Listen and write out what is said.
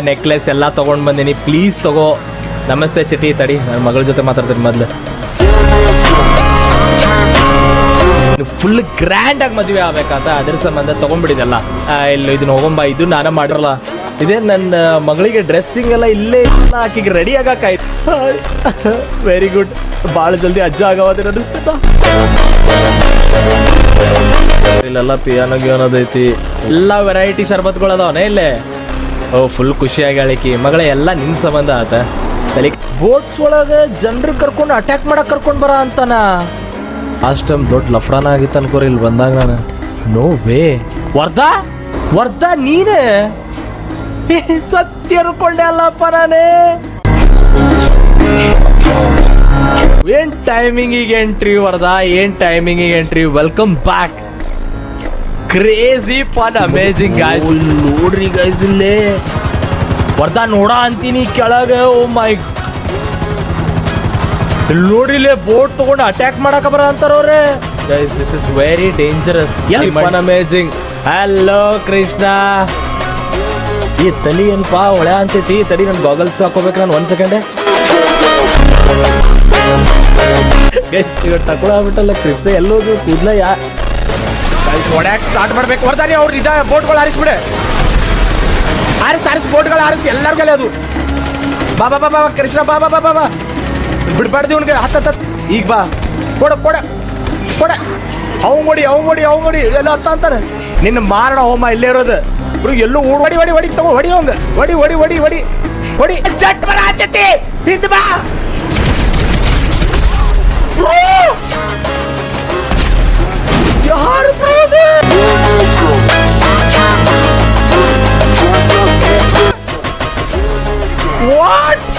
Necklace ಎಲ್ಲ ತಗೊಂಡ್ ಬಂದಿನಿ, ಪ್ಲೀಸ್ ತಗೋ. ನಮಸ್ತೆ ಚಿಟಿ, ತಡಿ ನನ್ನ ಮಗಳ ಜೊತೆ ಮಾತಾಡ್ತೀನಿ ಮೊದ್ಲು. ಫುಲ್ ಗ್ರ್ಯಾಂಡ್ ಆಗಿ ಮದುವೆ ಆಗ್ಬೇಕಂತ ಅದ್ರ ಸಂಬಂಧ ತಗೊಂಡ್ಬಿಡಿದಲ್ಲ. ಇಲ್ಲ ಇದನ್ನ ಹೋಗೊಂಬ, ಇದು ನಾನ ಮಾಡಿರಲ್ಲ. ಇದೇ ನನ್ನ ಮಗಳಿಗೆ ಡ್ರೆಸ್ಸಿಂಗ್ ಎಲ್ಲ ಇಲ್ಲೇ ಆಕಿಗೆ ರೆಡಿ ಆಗಕ್ಕಾಯ್ತು. ವೆರಿ ಗುಡ್, ಭಾಳ ಜಲ್ದಿ ಅಜ್ಜ ಆಗವಾದ್ರೆ ಅನಿಸ್ತದ. ಇಲ್ಲೆಲ್ಲ ಪಿಯಾನೋ ಗಿಯಾನೋದೈತಿ, ಎಲ್ಲ ವೆರೈಟಿ ಶರ್ಬತ್ಗಳು ಅದಾವನೇ ಇಲ್ಲೇ. ಓ ಫುಲ್ ಖುಷಿಯಾಗಿ ಹೇಳಿಕಿ ಮಗಳ ಎಲ್ಲ ನಿನ್ ಸಂಬಂಧ ಆತ. ತಲೆ ಬೋಟ್ಸ್ ಒಳಗೆ ಜನರು ಕರ್ಕೊಂಡು ಅಟ್ಯಾಕ್ ಮಾಡಕ್ ಕರ್ಕೊಂಡ್ ಬರ ಅಂತಾನ. ಅಷ್ಟೊಂದು ದೊಡ್ಡ ಲಫ್ರಾನ ಆಗಿತ್ತು ಅನ್ಕೋರಿ ಇಲ್ಲಿ ಬಂದಾಗ ನಾನು. No way. ವರ್ಧ ನೀನೇ ಸತ್ಯ ಅನ್ಕೊಂಡೆ ಅಲ್ಲಪ್ಪ ನಾನೇ. ಏನ್ ಟೈಮಿಂಗಿಗೆ ಎಂಟ್ರಿ ವರ್ಧ, ಏನ್ ಟೈಮಿಂಗಿಗೆ entry. Welcome back. Crazy fun, amazing guys. ನೋಡ್ರಿ ಗೈಸ್ ಇಲ್ಲೇ ವರ್ಧ ನೋಡ ಅಂತೀನಿ ಕೆಳಗೆ. ಓ ಮೈ, ನೋಡ್ರಿಲ್ಲೇ ಬೋಟ್ ತಗೊಂಡು ಅಟ್ಯಾಕ್ ಮಾಡಕ ಬರ ಅಂತಾರವ್ರೆ. Guys this is very dangerous. Fun amazing. Hello Krishna. ಈ ತಲಿ ಏನಪ್ಪ ಒಳ್ಳೆ ಅಂತೈತಿ. ತಡಿ ನನ್ ಗಾಗಲ್ಸ್ ಹಾಕೋಬೇಕು ನಾನು, 1 ಸೆಕೆಂಡ್. ಗೈಸ್ ಇವತ್ತು ತಗೊಳ ಆಗ್ಬಿಟ್ಟಲ್ಲ ಕೃಷ್ಣ. ಎಲ್ಲೋದು ಕೂದ್ಲ ಹೊಡ್ಯಾಕ್ ಸ್ಟಾರ್ಟ್ ಮಾಡ್ಬೇಕು. ಬರ್ತಾನೆ ಅವ್ರು ಇದ ಬೋಟ್ಗಳು ಹಾರಿಸ್ಬಿಡೆ. ಹಾರಿಸಿ ಬೋಟ್ಗಳು ಹಾರಿಸಿ ಎಲ್ಲರಿಗೆಲ್ಲ ಅದು. ಬಾಬಾ ಬಾಬಾ ಕೃಷ್ಣ, ಬಾಬಾ ಬಾಬಾ ಬಾ, ಬಿಡ್ಬಾರ್ದು ಇವ್ನಿಗೆ. ಹತ್ತ ಈಗ ಬಾ, ಕೊಡ ಕೊಡ ಕೊಡ. ಅವ್ ನೋಡಿ ಎಲ್ಲ ಹತ್ತ ಅಂತಾನೆ. ನಿನ್ನ ಮಾರಣ ಹೋಮ ಇಲ್ಲೇ ಇರೋದು. ಎಲ್ಲೂ ಹೊಡಿ ಹೊಡಿ ಹೊಡಿ ತಗೋ, ಹೊಡಿ ಅವಂಗ, ಹೊಡಿ ಹೊಡಿ ಹೊಡಿ ಹೊಡಿ ಹೊಡಿ. ಜಟ್ ಬರ ಆಚತಿ ಹಿಂದ್ ಬಾ. ಯಾರು ವಾಟ್